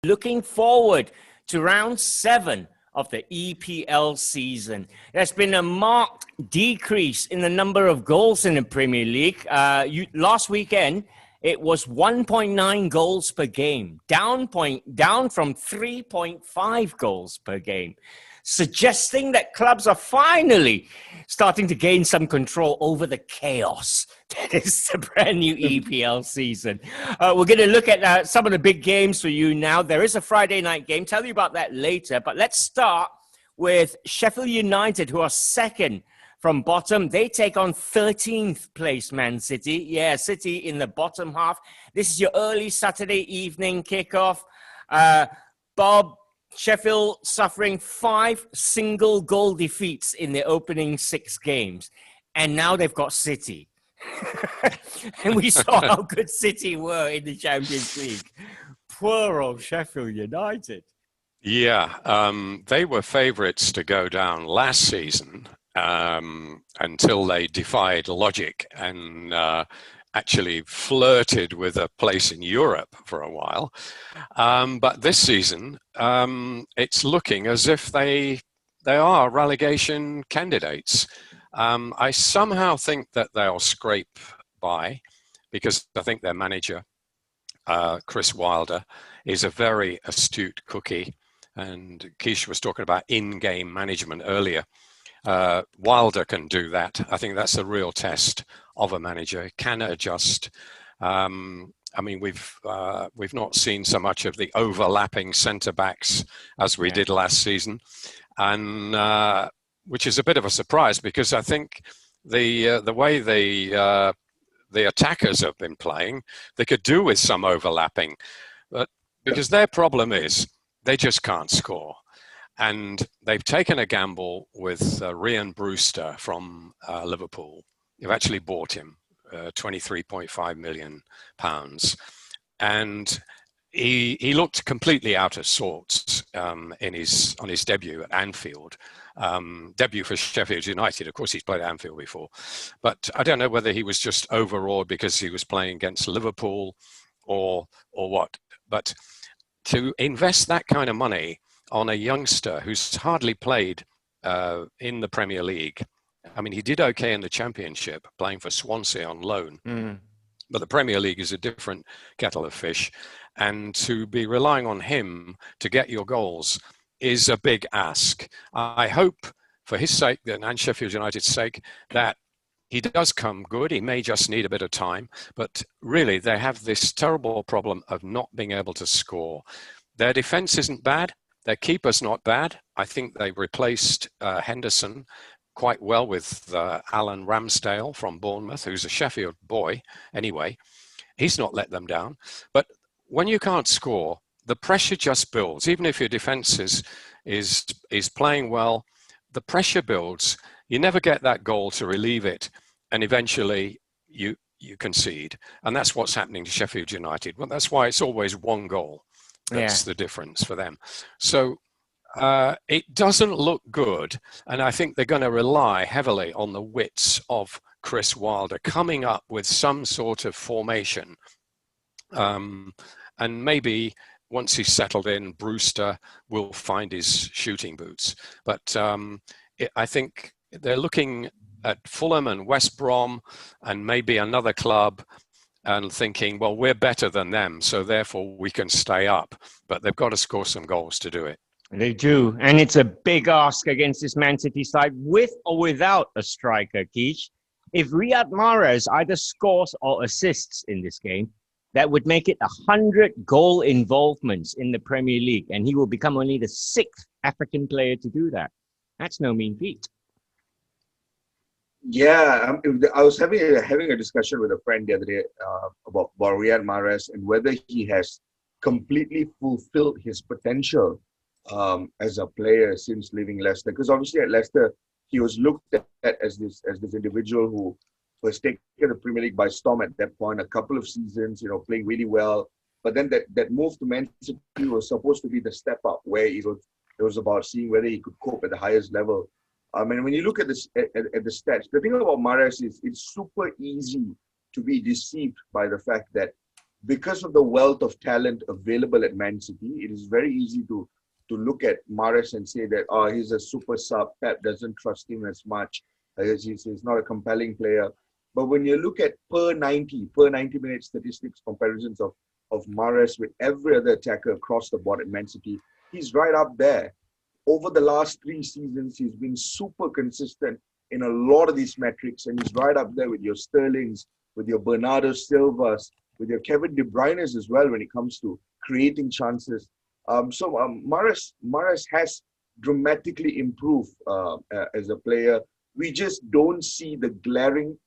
looking forward to round 7 of the EPL season. There's been a marked decrease in the number of goals in the Premier League. Last weekend, it was 1.9 goals per game, down from 3.5 goals per game, suggesting that clubs are finally starting to gain some control over the chaos that is the brand new EPL season. We're going to look at some of the big games for you now. There is a Friday night game. Tell you about that later. But let's start with Sheffield United, who are second from bottom. They take on 13th place Man City. Yeah, City in the bottom half. This is your early Saturday evening kickoff. Bob, Sheffield suffering 5 single goal defeats in their opening 6 games. And now they've got City. And we saw how good City were in the Champions League. Poor old Sheffield United. Yeah, they were favourites to go down last season until they defied logic and actually flirted with a place in Europe for a while. But this season, it's looking as if they are relegation candidates. I somehow think that they'll scrape by because I think their manager, Chris Wilder, is a very astute cookie. And Keish was talking about in-game management earlier. Wilder can do that. I think that's a real test of a manager. He can adjust. I mean, we've not seen so much of the overlapping centre backs as we did last season, and which is a bit of a surprise because I think the way the attackers have been playing, they could do with some overlapping, but because their problem is they just can't score. And they've taken a gamble with Ryan Brewster from Liverpool. They've actually bought him, £23.5 million. And he looked completely out of sorts on his debut at Anfield. Debut for Sheffield United. Of course, he's played at Anfield before. But I don't know whether he was just overawed because he was playing against Liverpool or what. But to invest that kind of money on a youngster who's hardly played in the Premier League. I mean, he did okay in the Championship, playing for Swansea on loan. But the Premier League is a different kettle of fish. And to be relying on him to get your goals is a big ask. I hope, for his sake and Sheffield United's sake, that he does come good. He may just need a bit of time. But really, they have this terrible problem of not being able to score. Their defence isn't bad. Their keeper's not bad. I think they replaced Henderson quite well with Alan Ramsdale from Bournemouth, who's a Sheffield boy anyway. He's not let them down. But when you can't score, the pressure just builds. Even if your defence is playing well, the pressure builds. You never get that goal to relieve it, and eventually you concede. And that's what's happening to Sheffield United. Well, that's why it's always one goal. That's the difference for them. So it doesn't look good. And I think they're going to rely heavily on the wits of Chris Wilder coming up with some sort of formation. And maybe once he's settled in, Brewster will find his shooting boots. But I think they're looking at Fulham and West Brom and maybe another club and thinking, well, we're better than them, so therefore we can stay up. But they've got to score some goals to do it. They do. And it's a big ask against this Man City side, with or without a striker, Keish. If Riyad Mahrez either scores or assists in this game, that would make it 100 goal involvements in the Premier League. And he will become only the 6th African player to do that. That's no mean feat. Yeah, I was having a discussion with a friend the other day about Riyad Mahrez and whether he has completely fulfilled his potential as a player since leaving Leicester. Because obviously at Leicester, he was looked at as this individual who was taken the Premier League by storm at that point, a couple of seasons, playing really well. But then that move to Man City was supposed to be the step up, where it was about seeing whether he could cope at the highest level. I mean, when you look at the stats, the thing about Mahrez is it's super easy to be deceived by the fact that because of the wealth of talent available at Man City, it is very easy to look at Mahrez and say that, oh, he's a super sub. Pep doesn't trust him as much. He's not a compelling player. But when you look at per 90 minute statistics comparisons of Mahrez with every other attacker across the board at Man City, he's right up there. Over the last 3 seasons, he's been super consistent in a lot of these metrics, and he's right up there with your Sterlings, with your Bernardo Silvas, with your Kevin De Bruyne's as well when it comes to creating chances. Mahrez has dramatically improved as a player. We just don't see the glaring,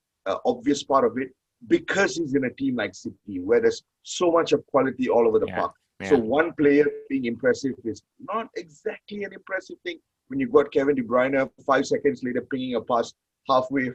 obvious part of it because he's in a team like City, where there's so much of quality all over the park. Yeah. So one player being impressive is not exactly an impressive thing when you've got Kevin De Bruyne 5 seconds later pinging a pass halfway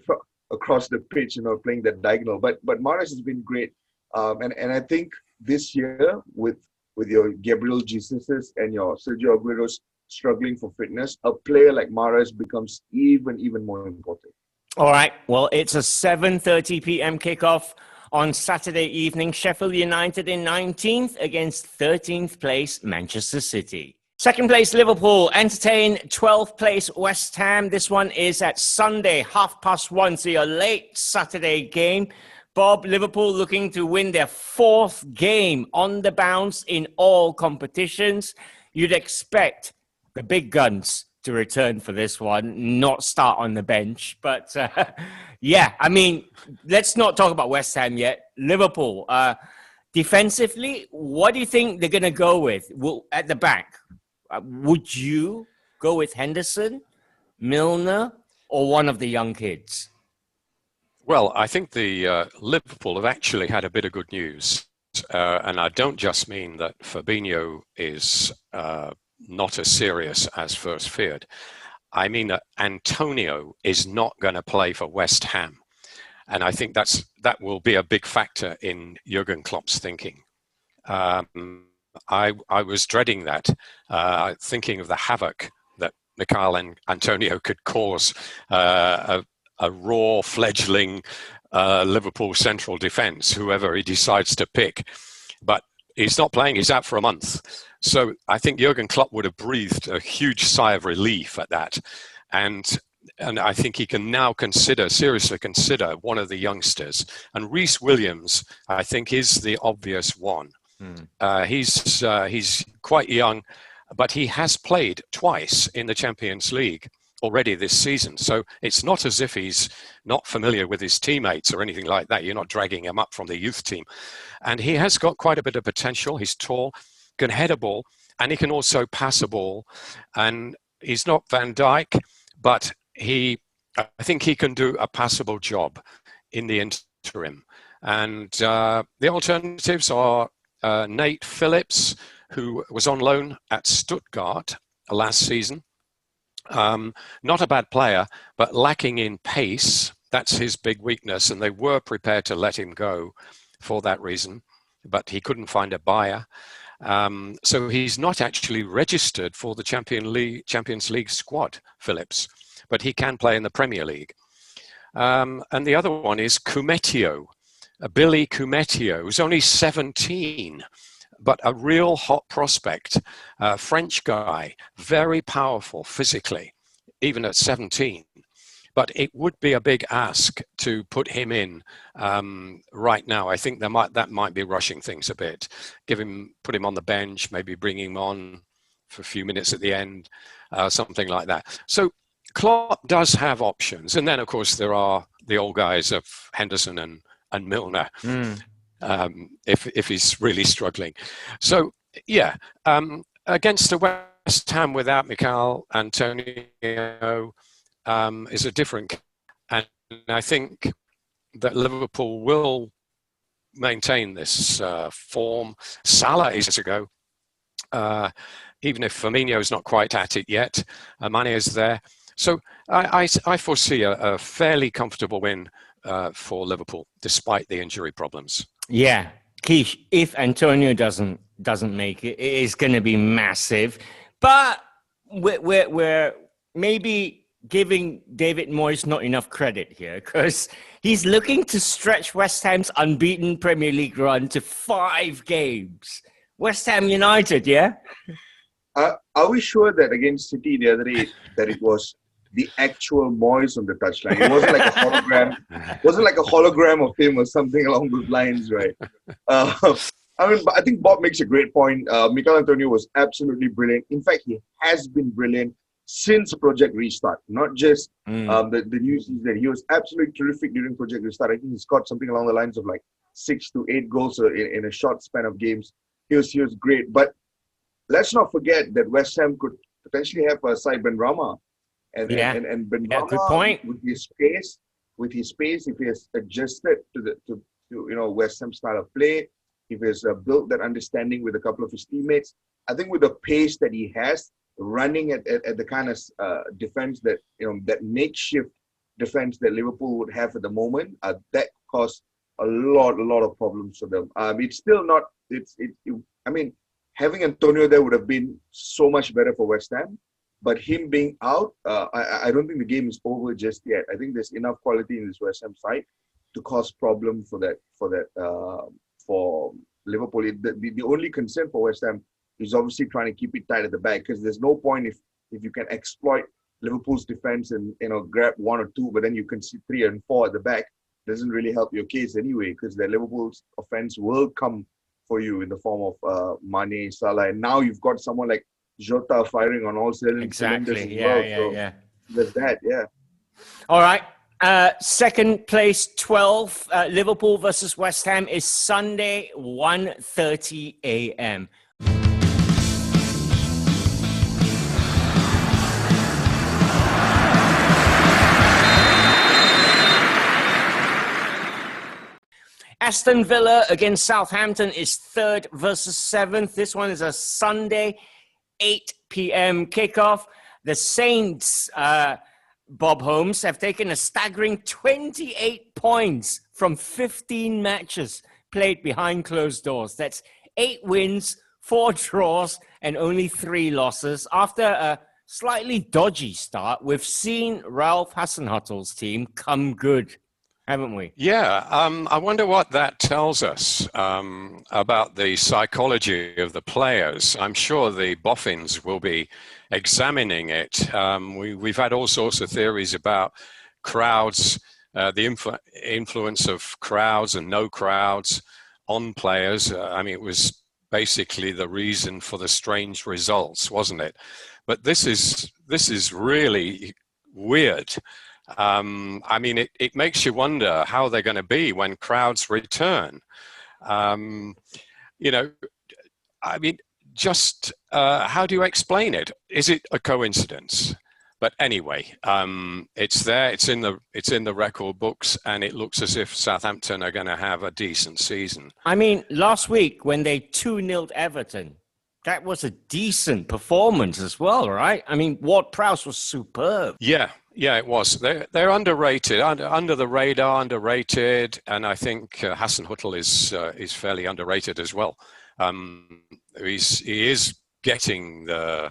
across the pitch, playing that diagonal. But Mahrez has been great. And I think this year with your Gabriel Jesus's and your Sergio Aguero's struggling for fitness, a player like Mahrez becomes even more important. All right. Well, it's a 7:30 p.m. kickoff on Saturday evening. Sheffield United in 19th against 13th place Manchester City. Second place Liverpool entertain 12th place West Ham. This one is at Sunday, 1:30. So your late Saturday game. Bob, Liverpool looking to win their 4th game on the bounce in all competitions. You'd expect the big guns to return for this one, not start on the bench. But yeah, I mean, let's not talk about West Ham yet. Liverpool, defensively, what do you think they're going to go with at the back? Would you go with Henderson, Milner, or one of the young kids? Well, I think the Liverpool have actually had a bit of good news. And I don't just mean that Fabinho is not as serious as first feared. I mean that Antonio is not going to play for West Ham. And I think that will be a big factor in Jurgen Klopp's thinking. I was dreading that, thinking of the havoc that Mikel and Antonio could cause a raw fledgling Liverpool central defence, whoever he decides to pick. But he's not playing, he's out for a month. So I think Jurgen Klopp would have breathed a huge sigh of relief at that. And I think he can now seriously consider one of the youngsters. And Reece Williams, I think, is the obvious one. He's quite young, but he has played twice in the Champions League already this season. So it's not as if he's not familiar with his teammates or anything like that. You're not dragging him up from the youth team. And he has got quite a bit of potential. He's tall, can head a ball, and he can also pass a ball. And he's not Van Dijk, but I think he can do a passable job in the interim. And the alternatives are Nate Phillips, who was on loan at Stuttgart last season. Not a bad player, but lacking in pace. That's his big weakness, and they were prepared to let him go for that reason, but he couldn't find a buyer. So he's not actually registered for the Champions League squad, Phillips, but he can play in the Premier League. And the other one is Kumetio, Billy Kumetio, who's only 17, but a real hot prospect, French guy, very powerful physically, even at 17. But it would be a big ask to put him in right now. I think that might be rushing things a bit. Put him on the bench, maybe bring him on for a few minutes at the end, something like that. So Klopp does have options. And then, of course, there are the old guys of Henderson and Milner. If he's really struggling. So, yeah, against the West Ham without Mikel Antonio is a different. And I think that Liverpool will maintain this form. Salah is to go. Even if Firmino is not quite at it yet, Mane is there. So I foresee a fairly comfortable win for Liverpool, despite the injury problems. Yeah, Keish, if Antonio doesn't make it, it is going to be massive. But we're maybe giving David Moyes not enough credit here, because he's looking to stretch West Ham's unbeaten Premier League run to 5 games. West Ham United, yeah? Are we sure that against City the other day that it was the actual Moyes on the touchline? It wasn't like a hologram. Wasn't like a hologram of him or something along those lines, right? I think Bob makes a great point. Mikel Antonio was absolutely brilliant. In fact, he has been brilliant since Project Restart, not just the new season. He was absolutely terrific during Project Restart. I think he scored something along the lines of like 6 to 8 goals in a short span of games. He was great. But let's not forget that West Ham could potentially have a Sai Benrahma. And Benrahma, good point. With his pace, if he has adjusted to West Ham style of play, if he has built that understanding with a couple of his teammates, I think with the pace that he has, running at the kind of defense that that makeshift defense that Liverpool would have at the moment, that caused a lot of problems for them. It's still not. I mean, having Antonio there would have been so much better for West Ham, but him being out, I don't think the game is over just yet. I think there's enough quality in this West Ham side to cause problem for Liverpool. The only concern for West Ham is obviously trying to keep it tight at the back, because there's no point if you can exploit Liverpool's defense and grab 1 or 2, but then you can see 3 and 4 at the back. Doesn't really help your case anyway, because the Liverpool's offense will come for you in the form of Mane, Salah, and now you've got someone like Jota firing on all cylinders as well. Yeah. There's that, yeah. All right. Second place, 12, Liverpool versus West Ham is Sunday, 1:30 a.m. Aston Villa against Southampton is 3rd versus 7th. This one is a Sunday, 8 p.m. kickoff. The Saints, Bob Holmes, have taken a staggering 28 points from 15 matches played behind closed doors. That's 8 wins, 4 draws, and only 3 losses. After a slightly dodgy start, we've seen Ralph Hasenhüttl's team come good, haven't we? Yeah, I wonder what that tells us about the psychology of the players. I'm sure the boffins will be examining it. We've had all sorts of theories about crowds, the influence of crowds and no crowds on players. I mean, it was basically the reason for the strange results, wasn't it? But this is really weird. I mean, it makes you wonder how they're going to be when crowds return. I mean, just how do you explain it? Is it a coincidence? But anyway, it's there. It's in the record books, and it looks as if Southampton are going to have a decent season. I mean, last week when they 2-0'd Everton, that was a decent performance as well, right? I mean, Ward-Prowse was superb. Yeah, it was. They're underrated, under the radar, underrated, and I think Hasenhüttl is fairly underrated as well. He is getting the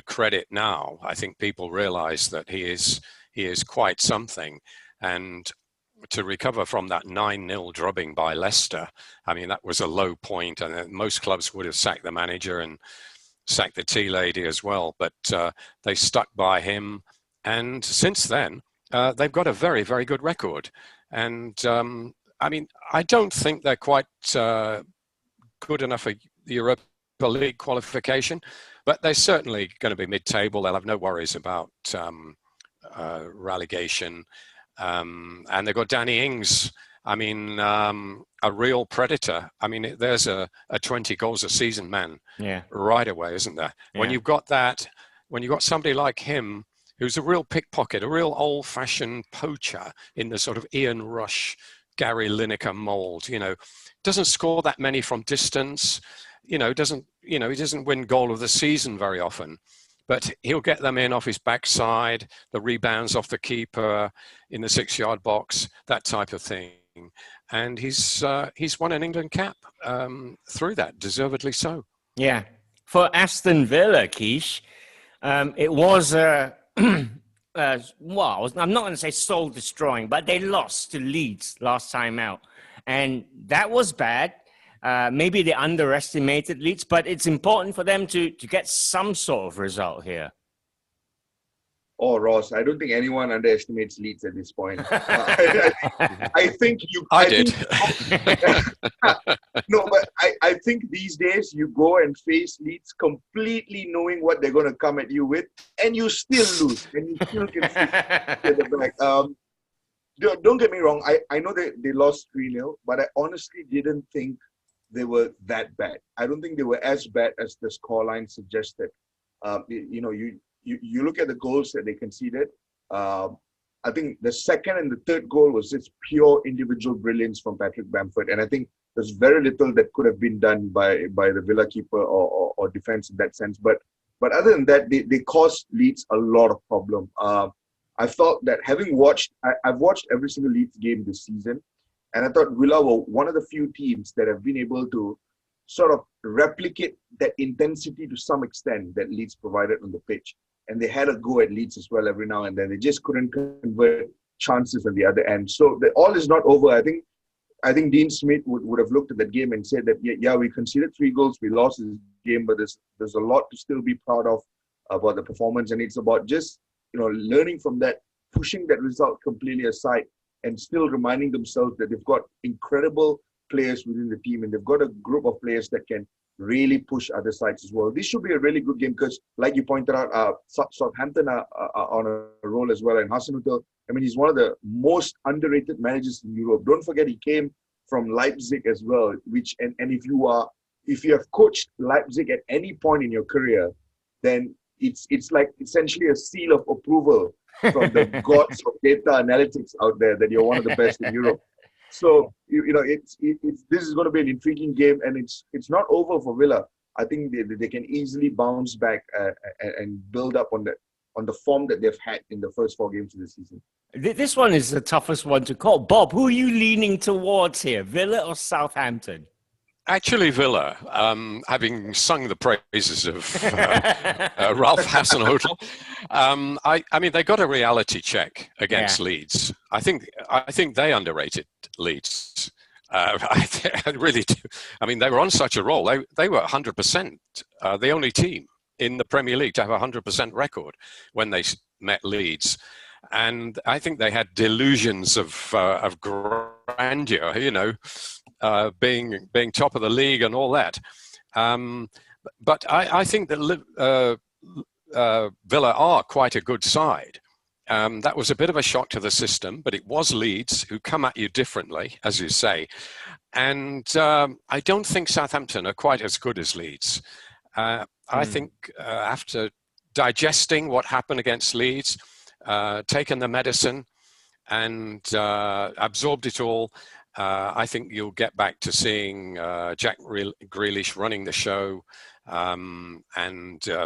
credit now. I think people realise that he is quite something, and to recover from that 9-0 drubbing by Leicester, I mean, that was a low point, and most clubs would have sacked the manager and sacked the tea lady as well, but they stuck by him. And since then, they've got a very, very good record. And I mean, I don't think they're quite good enough for the Europa League qualification, but they're certainly going to be mid-table. They'll have no worries about relegation. And they've got Danny Ings. I mean, a real predator. I mean, there's a 20 goals a season man right away, isn't there? Yeah. When you've got that, when you've got somebody like him, who's a real pickpocket, a real old-fashioned poacher in the sort of Ian Rush, Gary Lineker mold, doesn't score that many from distance, he doesn't win goal of the season very often, but he'll get them in off his backside, the rebounds off the keeper in the 6-yard box, that type of thing. And he's won an England cap through that, deservedly so. Yeah. For Aston Villa, Keish, it was I'm not going to say soul destroying, but they lost to Leeds last time out. And that was bad. Maybe they underestimated Leeds, but it's important for them to get some sort of result here. Oh, Ross, I don't think anyone underestimates Leeds at this point. I did. No, but I think these days you go and face Leeds completely knowing what they're going to come at you with, and you still lose, and you still can see at the back. Don't get me wrong. I know they lost 3-0, but I honestly didn't think they were that bad. I don't think they were as bad as the scoreline suggested. You look at the goals that they conceded. I think the second and the third goal was just pure individual brilliance from Patrick Bamford, and I think there's very little that could have been done by the Villa keeper or defense in that sense. But other than that, they caused Leeds a lot of problem. I felt that I've watched every single Leeds game this season, and I thought Villa were one of the few teams that have been able to sort of replicate that intensity to some extent that Leeds provided on the pitch. And they had a go at Leeds as well every now and then. They just couldn't convert chances on the other end. So all is not over. I think Dean Smith would have looked at that game and said that, yeah, we conceded 3 goals, we lost this game, but there's a lot to still be proud of about the performance. And it's about just, learning from that, pushing that result completely aside, and still reminding themselves that they've got incredible players within the team, and they've got a group of players that can really push other sides as well. This should be a really good game because, like you pointed out, Southampton are on a roll as well. And Hasenhüttl, he's one of the most underrated managers in Europe. Don't forget he came from Leipzig as well. And if you have coached Leipzig at any point in your career, then it's like essentially a seal of approval from the gods of data analytics out there that you're one of the best in Europe. So this is going to be an intriguing game, and it's not over for Villa. I think they can easily bounce back and build up on the form that they've had in the first 4 games of the season. This one is the toughest one to call. Bob, who are you leaning towards here, Villa or Southampton? Actually, Villa, having sung the praises of Ralph Hasenhüttl, they got a reality check against Leeds. I think they underrated Leeds. I really do. They were on such a roll. They were 100%, the only team in the Premier League to have a 100% record when they met Leeds. And I think they had delusions of grandeur, being top of the league and all that. But I think that Villa are quite a good side. That was a bit of a shock to the system, but it was Leeds who come at you differently, as you say. And I don't think Southampton are quite as good as Leeds. I think after digesting what happened against Leeds, taken the medicine and absorbed it all, I think you'll get back to seeing Jack Grealish running the show, and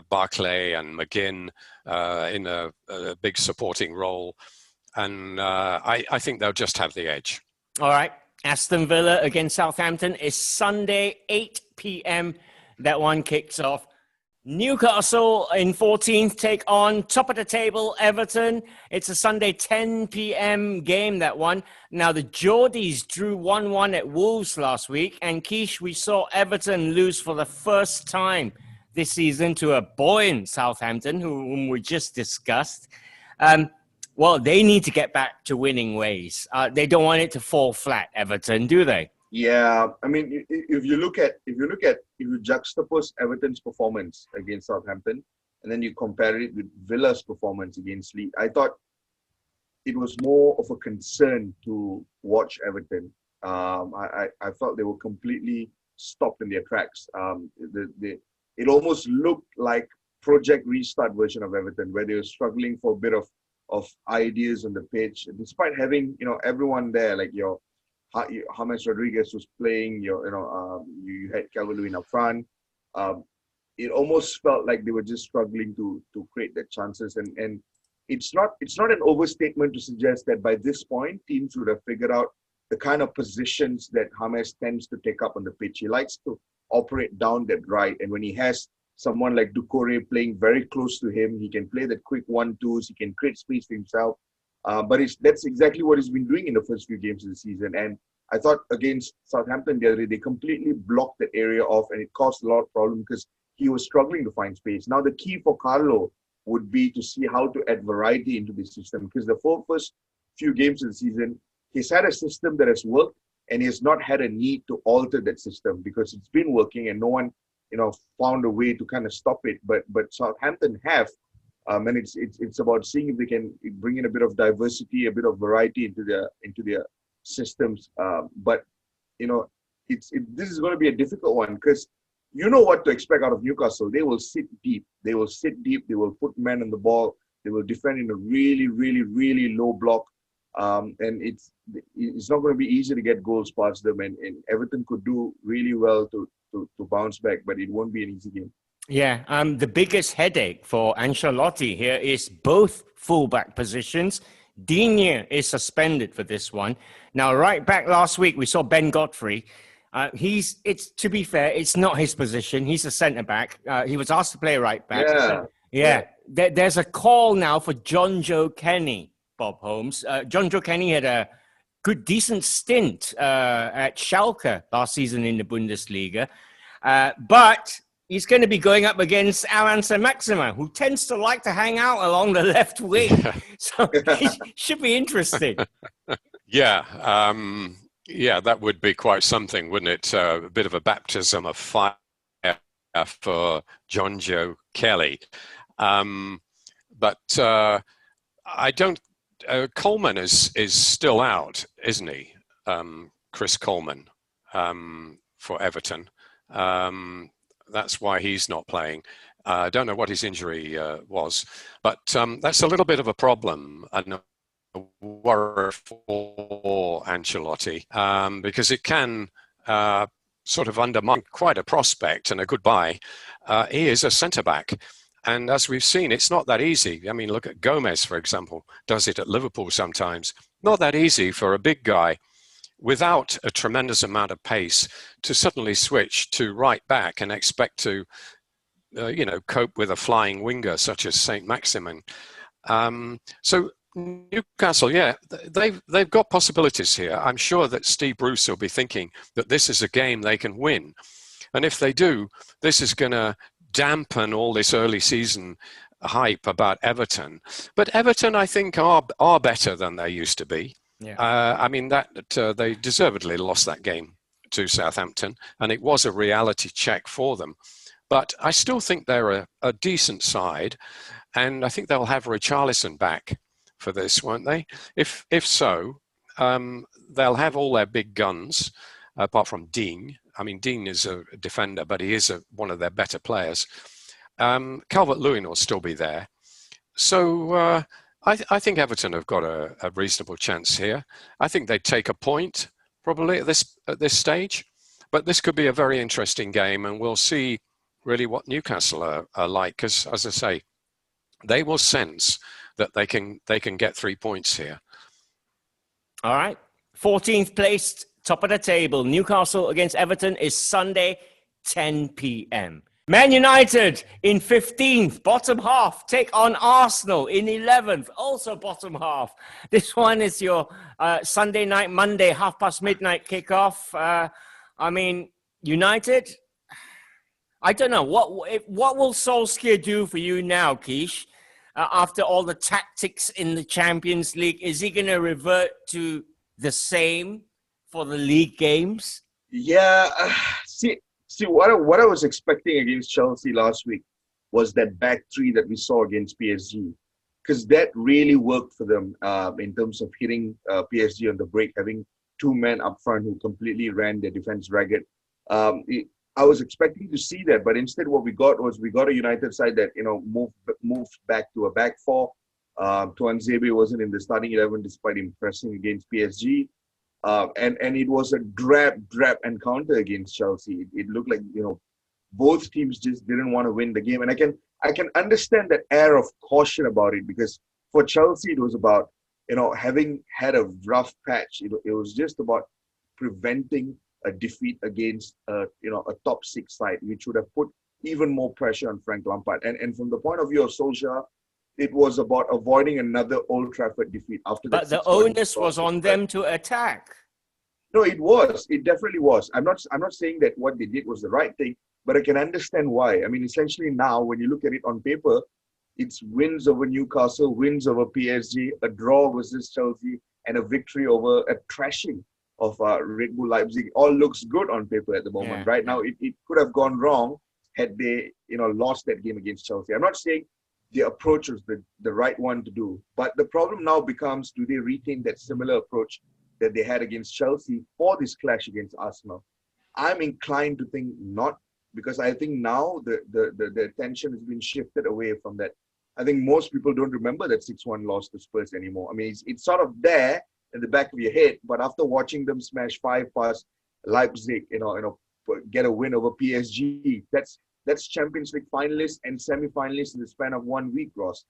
Barclay and McGinn in a big supporting role. And I think they'll just have the edge. All right. Aston Villa against Southampton is Sunday, 8 p.m. That one kicks off. Newcastle in 14th take on top of the table Everton. It's a Sunday 10 p.m. game, that one. Now, the Geordies drew 1-1 at Wolves last week. And Keish, we saw Everton lose for the first time this season to a buoyant Southampton, whom we just discussed. Well, they need to get back to winning ways. They don't want it to fall flat, Everton, do they? Yeah, if you juxtapose Everton's performance against Southampton and then you compare it with Villa's performance against Leeds, I thought it was more of a concern to watch Everton. I felt they were completely stopped in their tracks. It almost looked like Project Restart version of Everton, where they were struggling for a bit of ideas on the pitch, despite having everyone there, like your James Rodriguez was playing. You had Calvert-Lewin up front. It almost felt like they were just struggling to create the chances. And it's not an overstatement to suggest that by this point teams would have figured out the kind of positions that James tends to take up on the pitch. He likes to operate down that right, and when he has someone like Doucouré playing very close to him. He can play that quick 1-2s. He can create space for himself. But that's exactly what he's been doing in the first few games of the season. And I thought against Southampton the other day, they completely blocked that area off, and it caused a lot of problem because he was struggling to find space. Now, the key for Carlo would be to see how to add variety into the system, because the first few games of the season, he's had a system that has worked, and he has not had a need to alter that system because it's been working and no one, found a way to kind of stop it. But Southampton have. And it's about seeing if they can bring in a bit of diversity, a bit of variety into their systems. But this is going to be a difficult one because you know what to expect out of Newcastle. They will sit deep. They will put men on the ball. They will defend in a really, really, really low block. And it's not going to be easy to get goals past them. And Everton could do really well to bounce back, but it won't be an easy game. Yeah, the biggest headache for Ancelotti here is both fullback positions. Digne is suspended for this one. Now, right back last week, we saw Ben Godfrey. To be fair, it's not his position. He's a centre back. He was asked to play right back. Yeah. There's a call now for John Joe Kenny, Bob Holmes. John Joe Kenny had a decent stint at Schalke last season in the Bundesliga. But he's going to be going up against Alan Saint-Maximin, who tends to like to hang out along the left wing. So it should be interesting. Yeah, that would be quite something, wouldn't it? A bit of a baptism of fire for John Joe Kelly. But I don't... Coleman is still out, isn't he? Chris Coleman for Everton. That's why he's not playing. I don't know what his injury was, but that's a little bit of a problem and a worry for Ancelotti because it can sort of undermine quite a prospect and a good buy. He is a centre-back. And as we've seen, it's not that easy. I mean, look at Gomez, for example, does it at Liverpool sometimes. Not that easy for a big guy without a tremendous amount of pace to suddenly switch to right back and expect to, cope with a flying winger such as Saint-Maximin. So Newcastle, they've got possibilities here. I'm sure that Steve Bruce will be thinking that this is a game they can win. And if they do, this is going to dampen all this early season hype about Everton. But Everton, I think, are better than they used to be. Yeah. I mean, they deservedly lost that game to Southampton, and it was a reality check for them. But I still think they're a decent side, and I think they'll have Richarlison back for this, won't they? If so, they'll have all their big guns, apart from Digne. I mean, Digne is a defender, but he is one of their better players. Calvert-Lewin will still be there. So I think Everton have got a reasonable chance here. I think they'd take a point probably at this stage, but this could be a very interesting game, and we'll see really what Newcastle are like. Because, as I say, they will sense that they can get 3 points here. All right, 14th placed, top of the table. Newcastle against Everton is Sunday, 10 p.m. Man United in 15th, bottom half, take on Arsenal in 11th, also bottom half. This one is your Sunday night, Monday, midnight kickoff. I mean, United, I don't know. What will Solskjaer do for you now, Keish, after all the tactics in the Champions League? Is he going to revert to the same for the league games? Yeah, See, what I was expecting against Chelsea last week was that back three that we saw against PSG, because that really worked for them in terms of hitting PSG on the break, having two men up front who completely ran their defense ragged. I was expecting to see that, but instead what we got a United side that moved back to a back four. Tuanzebe wasn't in the starting 11 despite impressing against PSG. And it was a drab encounter against Chelsea. It looked like both teams just didn't want to win the game, and I can understand that air of caution about it, because for Chelsea it was about having had a rough patch. It was just about preventing a defeat against a top six side, which would have put even more pressure on Frank Lampard. And from the point of view of Solskjaer, it was about avoiding another Old Trafford defeat after that. But the onus was on them to attack. No, it was. It definitely was. I'm not saying that what they did was the right thing, but I can understand why. I mean, essentially now, when you look at it on paper, it's wins over Newcastle, wins over PSG, a draw versus Chelsea, and a victory over a thrashing of Red Bull Leipzig. All looks good on paper at the moment. Right now, it could have gone wrong had they, lost that game against Chelsea. I'm not saying the approach was the right one to do, but the problem now becomes, do they retain that similar approach that they had against Chelsea for this clash against Arsenal? I'm inclined to think not, because I think now the attention has been shifted away from that. I think most people don't remember that 6-1 loss to Spurs anymore. I mean, it's sort of there in the back of your head, but after watching them smash 5 past Leipzig, get a win over PSG, that's Champions League finalists and semi-finalists in the span of 1 week, Ross.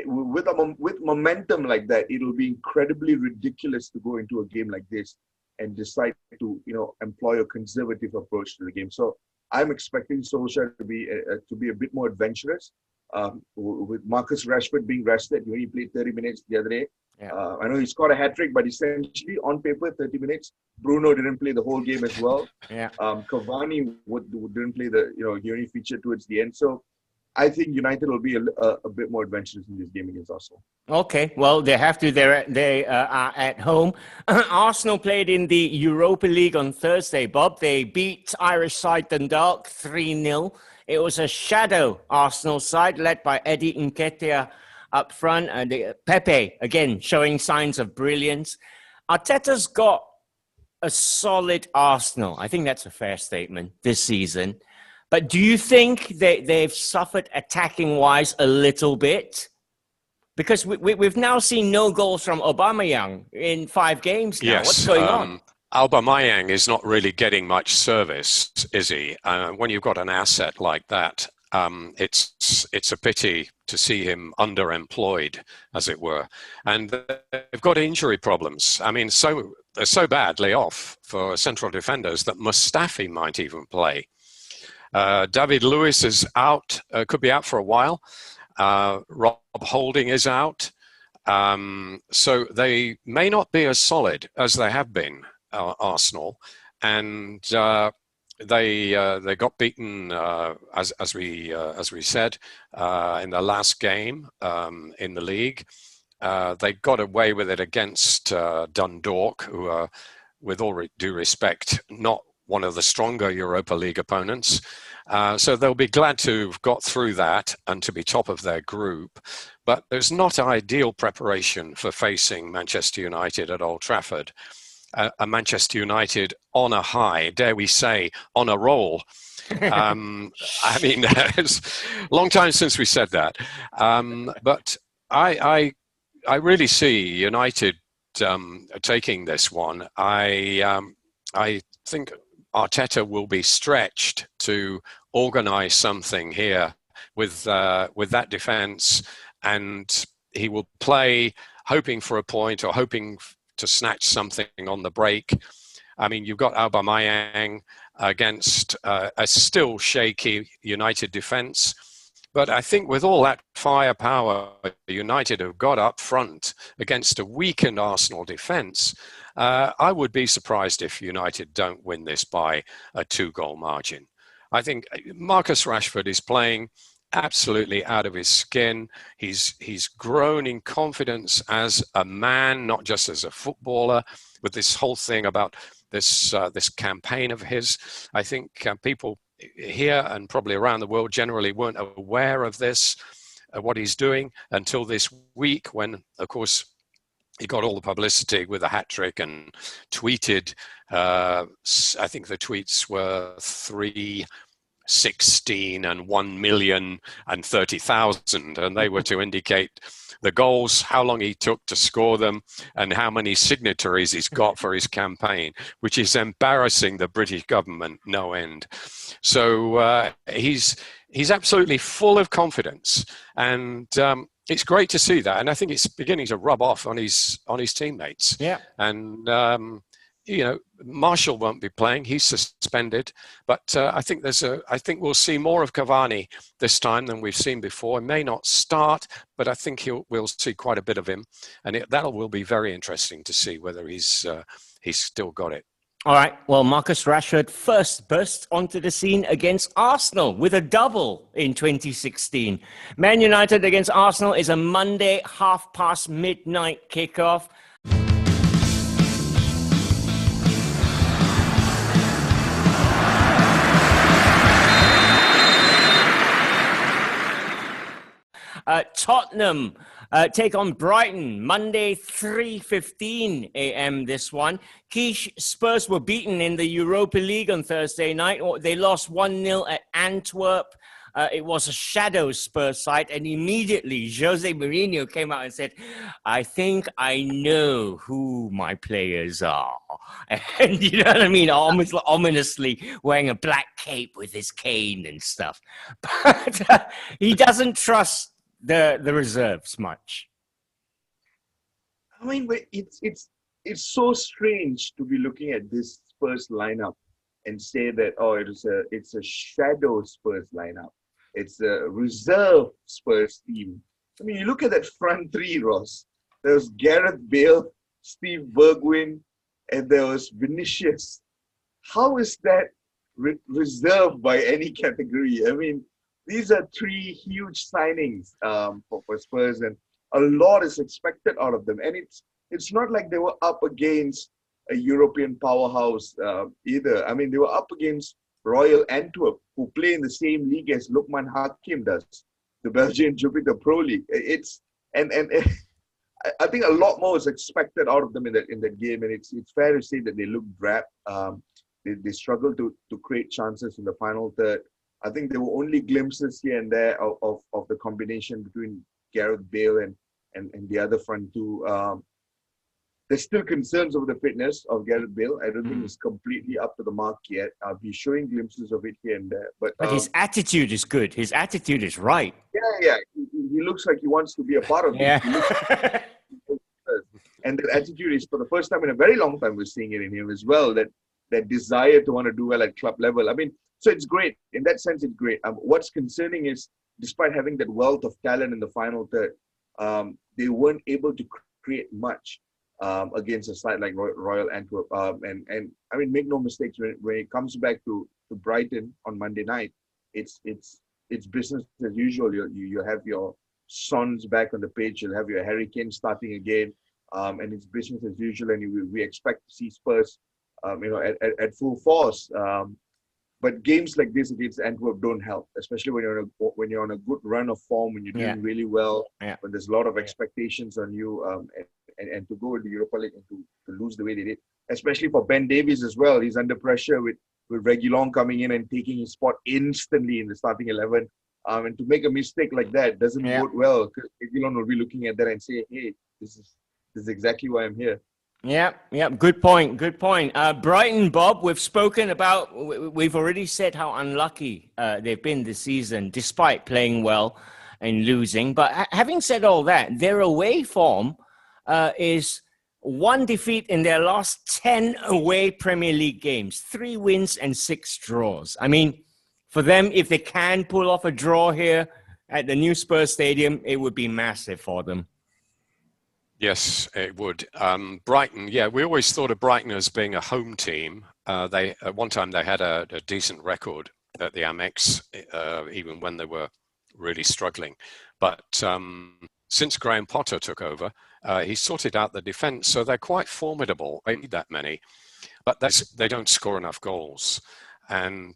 With momentum like that, it'll be incredibly ridiculous to go into a game like this and decide to employ a conservative approach to the game. So I'm expecting Solskjaer to be a bit more adventurous. With Marcus Rashford being rested, he only played 30 minutes the other day. I know he scored a hat-trick, but essentially on paper 30 minutes. Bruno didn't play the whole game as well. Cavani didn't play he only featured towards the end. So I think United will be a bit more adventurous in this game against Arsenal. Okay, well, they have to. They are at home. Arsenal played in the Europa League on Thursday, Bob. They beat Irish side Dundalk 3-0. It was a shadow Arsenal side led by Eddie Nketiah up front. And Pepe, again, showing signs of brilliance. Arteta's got a solid Arsenal. I think that's a fair statement this season. But do you think they've suffered attacking-wise a little bit? Because we've now seen no goals from Aubameyang in 5 games now. Yes, what's going on? Aubameyang is not really getting much service, is he? When you've got an asset like that, it's a pity to see him underemployed, as it were. And they've got injury problems. I mean, they're so badly off for central defenders that Mustafi might even play. David Lewis is out, could be out for a while. Rob Holding is out. So they may not be as solid as they have been, Arsenal. And they got beaten, as we said, in the last game in the league. They got away with it against Dundalk, who are, with all due respect, not one of the stronger Europa League opponents. So they'll be glad to have got through that and to be top of their group. But there's not ideal preparation for facing Manchester United at Old Trafford. A Manchester United on a high, dare we say, on a roll. I mean, it's a long time since we said that. But I really see United taking this one. I think Arteta will be stretched to organise something here with that defence, and he will play hoping for a point or hoping to snatch something on the break. I mean, you've got Aubameyang against a still shaky United defence. But I think with all that firepower United have got up front against a weakened Arsenal defence, I would be surprised if United don't win this by a 2-goal margin. I think Marcus Rashford is playing absolutely out of his skin. He's grown in confidence as a man, not just as a footballer, with this whole thing about this campaign of his. I think people here and probably around the world generally weren't aware of this, what he's doing, until this week when, of course, he got all the publicity with a hat-trick and tweeted, I think the tweets were 316 and 1,030,000, and they were to indicate the goals, how long he took to score them, and how many signatories he's got for his campaign, which is embarrassing the British government no end. So he's absolutely full of confidence, and it's great to see that. And I think it's beginning to rub off on his teammates. Yeah. And Marshall won't be playing. He's suspended. But I think we'll see more of Cavani this time than we've seen before. He may not start, but I think we'll see quite a bit of him. And that will be very interesting to see whether he's still got it. All right. Well, Marcus Rashford first burst onto the scene against Arsenal with a double in 2016. Man United against Arsenal is a Monday midnight kickoff. Tottenham take on Brighton, Monday, 3:15 a.m. this one. Quiche, Spurs were beaten in the Europa League on Thursday night. They lost 1-0 at Antwerp. It was a shadow Spurs side, and immediately Jose Mourinho came out and said, I think I know who my players are. And you know what I mean? Almost ominously wearing a black cape with his cane and stuff. But he doesn't trust the reserves much. I mean, it's so strange to be looking at this Spurs lineup and say that it's a shadow Spurs lineup. It's a reserve Spurs team. I mean, you look at that front three, Ross. There was Gareth Bale, Steve Bergwijn, and there was Vinicius. How is that reserved by any category? I mean, these are three huge signings for Spurs, and a lot is expected out of them. And it's not like they were up against a European powerhouse either. I mean, they were up against Royal Antwerp, who play in the same league as Lukman Hakim does, the Belgian Jupiter Pro League. And I think a lot more is expected out of them in that game, and it's fair to say that they look drab. They struggled to create chances in the final third. I think there were only glimpses here and there of the combination between Gareth Bale and the other front two. There's still concerns over the fitness of Gareth Bale. I don't think he's completely up to the mark yet. He's showing glimpses of it here and there. But his attitude is good. His attitude is right. Yeah. He looks like he wants to be a part of it. Yeah. And that attitude is, for the first time in a very long time, we're seeing it in him as well, that desire to want to do well at club level. I mean, so it's great. In that sense, it's great. What's concerning is, despite having that wealth of talent in the final third, they weren't able to create much against a side like Royal Antwerp. And I mean, make no mistakes, when it comes back to Brighton on Monday night, it's business as usual. You have your Sons back on the pitch. You'll have your Harry Kane starting again, and it's business as usual. And we expect to see Spurs, at full force. But games like this against Antwerp don't help, especially when you're on a good run of form, when you're doing really well, when there's a lot of expectations on you, and to go to the Europa League and to lose the way they did, especially for Ben Davies as well. He's under pressure with Reguilon coming in and taking his spot instantly in the starting 11. And to make a mistake like that doesn't bode well, because Reguilon will be looking at that and say, hey, this is exactly why I'm here. Yeah. Good point. Brighton, Bob, we've already said how unlucky they've been this season, despite playing well and losing. But having said all that, their away form is 1 defeat in their last 10 away Premier League games, 3 wins and 6 draws. I mean, for them, if they can pull off a draw here at the new Spurs Stadium, it would be massive for them. Yes, it would. Brighton, we always thought of Brighton as being a home team. At one time they had a decent record at the Amex, even when they were really struggling. But since Graham Potter took over, he sorted out the defence, so they're quite formidable. They need that many, but they don't score enough goals. And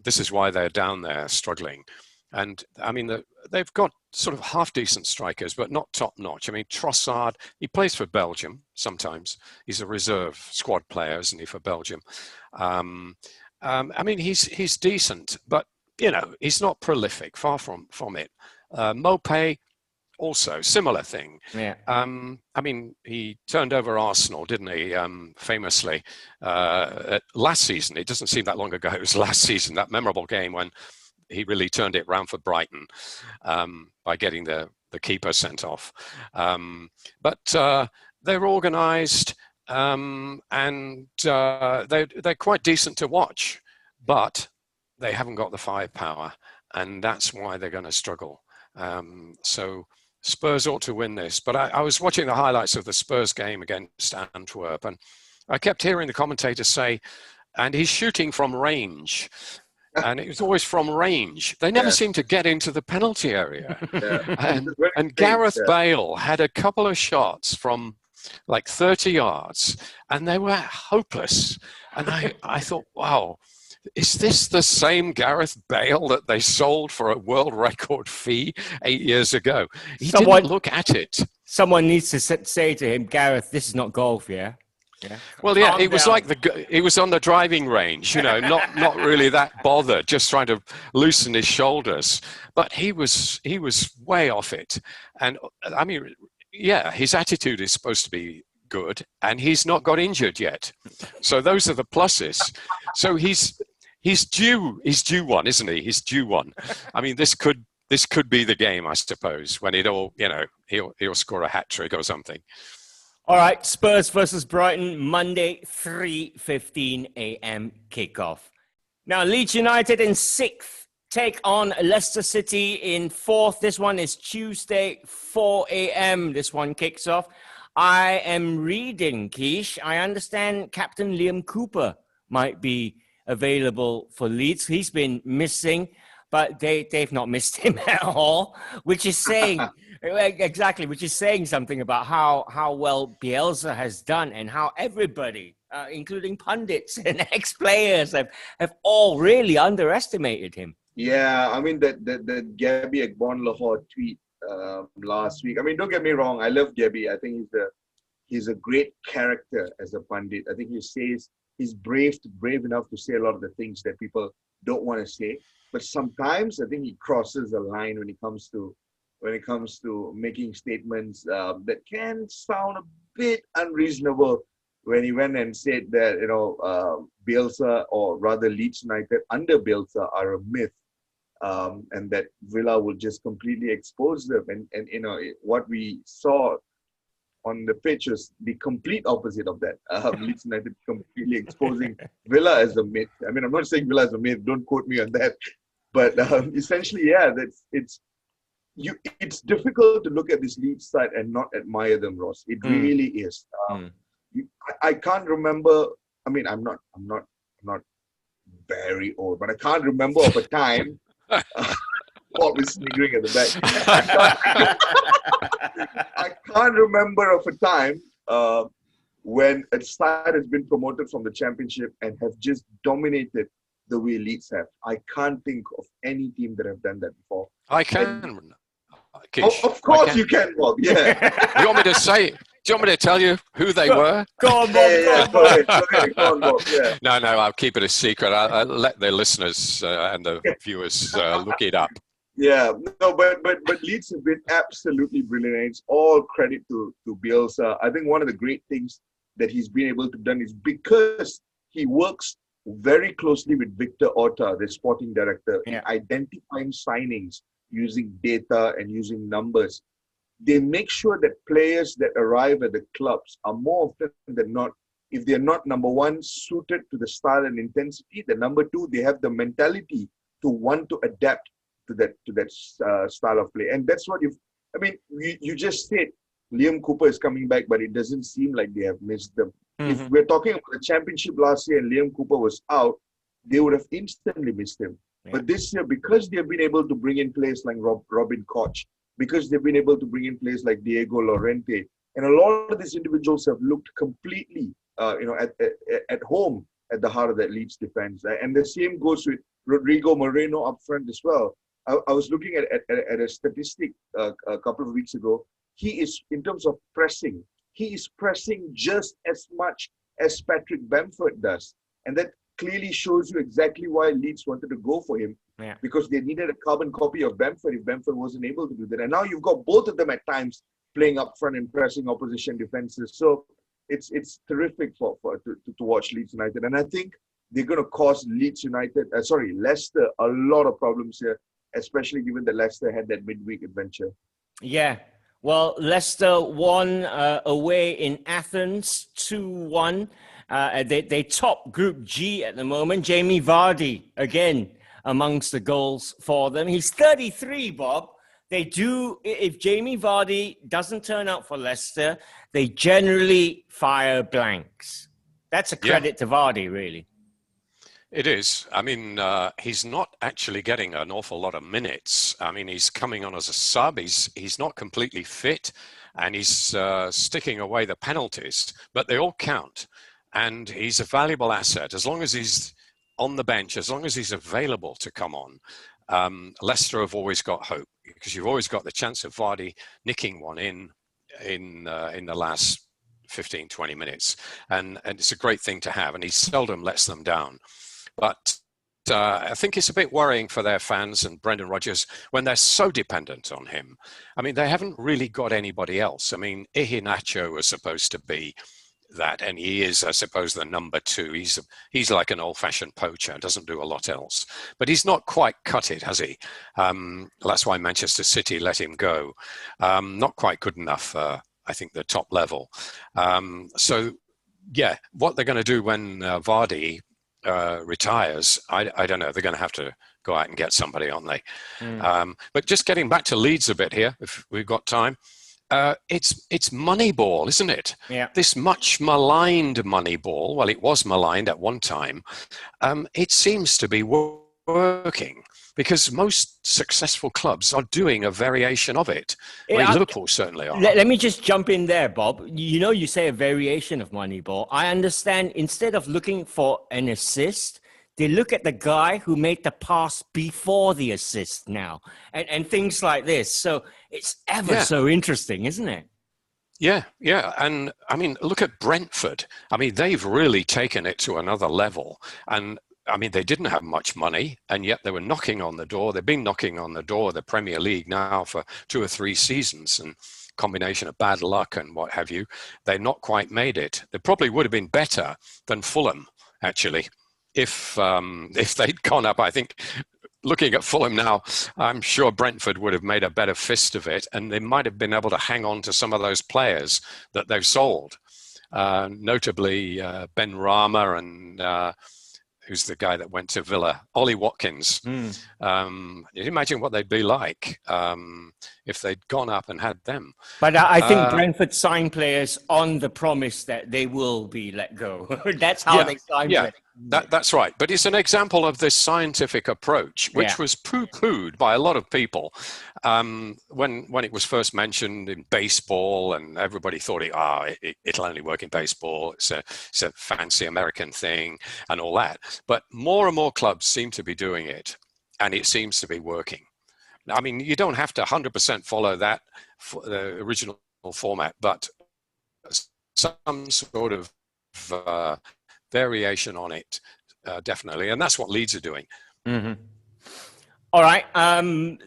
this is why they're down there struggling. And I mean, they've got sort of half-decent strikers, but not top-notch. I mean, Trossard, he plays for Belgium sometimes. He's a reserve squad player, isn't he, for Belgium? I mean, he's decent, but, he's not prolific, far from it. Mopé, also, similar thing. Yeah. I mean, he turned over Arsenal, didn't he? Famously, last season. It doesn't seem that long ago. It was last season, that memorable game when he really turned it round for Brighton by getting the keeper sent off. But they're organised. they're quite decent to watch, but they haven't got the firepower, and that's why they're going to struggle. So Spurs ought to win this. But I was watching the highlights of the Spurs game against Antwerp, and I kept hearing the commentator say, and he's shooting from range. And it was always from range. They never seem to get into the penalty area. And Gareth Bale had a couple of shots from like 30 yards, and they were hopeless. And I thought, wow, is this the same Gareth Bale that they sold for a world record fee 8 years ago? He didn't look at it. Someone needs to say to him, Gareth, this is not golf, yeah? Yeah. Well, yeah, it was like he was on the driving range, not really that bothered, just trying to loosen his shoulders. But he was way off it. And I mean, yeah, his attitude is supposed to be good, and he's not got injured yet. So those are the pluses. So he's due one, isn't he? He's due one. I mean, this could be the game, I suppose, when he'll score a hat trick or something. All right, Spurs versus Brighton, Monday, 3:15 a.m. kickoff. Now, Leeds United in 6th take on Leicester City in 4th. This one is Tuesday, 4 a.m. This one kicks off. I am reading, Keish. I understand Captain Liam Cooper might be available for Leeds. He's been missing, but they've not missed him at all, which is saying... Exactly, which is saying something about how well Bielsa has done, and how everybody, including pundits and ex-players, have all really underestimated him. Yeah, I mean, the Gabby Agbonlahor tweet last week. I mean, don't get me wrong, I love Gabby. I think he's a great character as a pundit. I think he's brave enough to say a lot of the things that people don't want to say. But sometimes I think he crosses a line when it comes to making statements that can sound a bit unreasonable. When he went and said that Bielsa, or rather Leeds United under Bielsa, are a myth, and that Villa will just completely expose them. And what we saw on the pitch was the complete opposite of that. Leeds United completely exposing Villa as a myth. I mean, I'm not saying Villa is a myth. Don't quote me on that. But essentially, yeah, it's difficult to look at this Leeds side and not admire them, Ross. It really is. I can't remember. I mean, I'm not very old, but I can't remember of a time. Paul was sniggering at the back. I can't remember of a time when a side has been promoted from the Championship and have just dominated the way Leeds have. I can't think of any team that have done that before. I can. Of course you can, Bob. Yeah. Do you want me to say? Do you want me to tell you who they were? Go on, Bob. Go ahead. Go on, Bob. Yeah. No, I'll keep it a secret. I'll let the listeners and the viewers look it up. Yeah, no, but Leeds have been absolutely brilliant. It's all credit to Bielsa. I think one of the great things that he's been able to do is because he works very closely with Victor Orta, the sporting director, in identifying signings using data and using numbers. They make sure that players that arrive at the clubs are more often than not, if they're not, number one, suited to the style and intensity, then number two, they have the mentality to want to adapt to that style of play. And that's what you just said Liam Cooper is coming back, but it doesn't seem like they have missed them. Mm-hmm. If we're talking about the Championship last year and Liam Cooper was out, they would have instantly missed him. Yeah. But this year, because they've been able to bring in players like Robin Koch, because they've been able to bring in players like Diego Llorente, and a lot of these individuals have looked completely, at home at the heart of that Leeds defense. And the same goes with Rodrigo Moreno up front as well. I was looking at a statistic a couple of weeks ago. He is, in terms of pressing, he is pressing just as much as Patrick Bamford does. And that clearly shows you exactly why Leeds wanted to go for him, because they needed a carbon copy of Bamford if Bamford wasn't able to do that. And now you've got both of them at times playing up front and pressing opposition defenses. So it's terrific to watch Leeds United. And I think they're going to cause Leicester a lot of problems here, especially given that Leicester had that midweek adventure. Yeah. Well, Leicester won away in Athens 2-1. They top Group G at the moment. Jamie Vardy, again, amongst the goals for them. He's 33, Bob. If Jamie Vardy doesn't turn up for Leicester, they generally fire blanks. That's a credit to Vardy, really. It is. I mean, he's not actually getting an awful lot of minutes. I mean, he's coming on as a sub. He's not completely fit, and he's sticking away the penalties, but they all count. And he's a valuable asset. As long as he's on the bench, as long as he's available to come on, Leicester have always got hope, because you've always got the chance of Vardy nicking one in the last 15, 20 minutes. And it's a great thing to have, and he seldom lets them down. But I think it's a bit worrying for their fans and Brendan Rodgers when they're so dependent on him. I mean, they haven't really got anybody else. I mean, Iheanacho was supposed to be that, and he is, I suppose, the number 2. He's like an old-fashioned poacher, doesn't do a lot else. But he's not quite cut it, has he? That's why Manchester City let him go. Not quite good enough, I think, the top level. So, yeah, what they're going to do when Vardy retires, I don't know. They're going to have to go out and get somebody, aren't they? But just getting back to Leeds a bit here, if we've got time. It's Moneyball, isn't it? Yeah. This much maligned Moneyball. Well, it was maligned at one time. It seems to be working, because most successful clubs are doing a variation of it. Liverpool certainly are. Let me just jump in there, Bob. You say a variation of Moneyball. I understand instead of looking for an assist, they look at the guy who made the pass before the assist now, and things like this. So it's so interesting, isn't it? Yeah. And I mean, look at Brentford. I mean, they've really taken it to another level. And I mean, they didn't have much money, and yet they were knocking on the door. They've been knocking on the door of the Premier League now for 2 or 3 seasons, and combination of bad luck and what have you, they've not quite made it. They probably would have been better than Fulham, actually, if they'd gone up. I think, looking at Fulham now, I'm sure Brentford would have made a better fist of it, and they might have been able to hang on to some of those players that they've sold, notably Ben Rama and who's the guy that went to Villa, Ollie Watkins. You imagine what they'd be like if they'd gone up and had them. But I think Brentford sign players on the promise that they will be let go. That's how they sign players. That's right. But it's an example of this scientific approach, which was poo-pooed by a lot of people when it was first mentioned in baseball, and everybody thought it'll only work in baseball. It's a fancy American thing and all that. But more and more clubs seem to be doing it, and it seems to be working. I mean, you don't have to 100% follow that the original format, but some sort of variation on it, definitely. And that's what Leeds are doing. Mm-hmm. All right.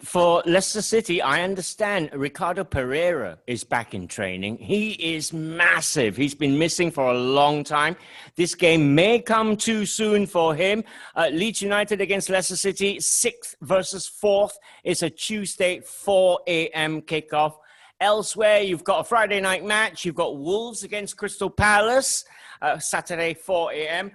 For Leicester City, I understand Ricardo Pereira is back in training. He is massive. He's been missing for a long time. This game may come too soon for him. Leeds United against Leicester City, 6th versus 4th. It's a Tuesday, 4 a.m. kickoff. Elsewhere, you've got a Friday night match. You've got Wolves against Crystal Palace, Saturday, 4 a.m.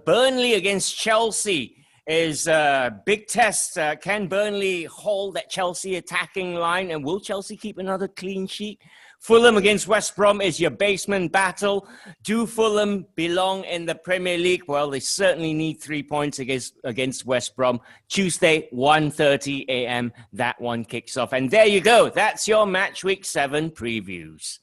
Burnley against Chelsea is a big test. Can Burnley hold that Chelsea attacking line? And will Chelsea keep another clean sheet? Fulham against West Brom is your basement battle. Do Fulham belong in the Premier League? Well, they certainly need 3 points against West Brom. Tuesday, 1:30 a.m. That one kicks off. And there you go. That's your Match Week 7 previews.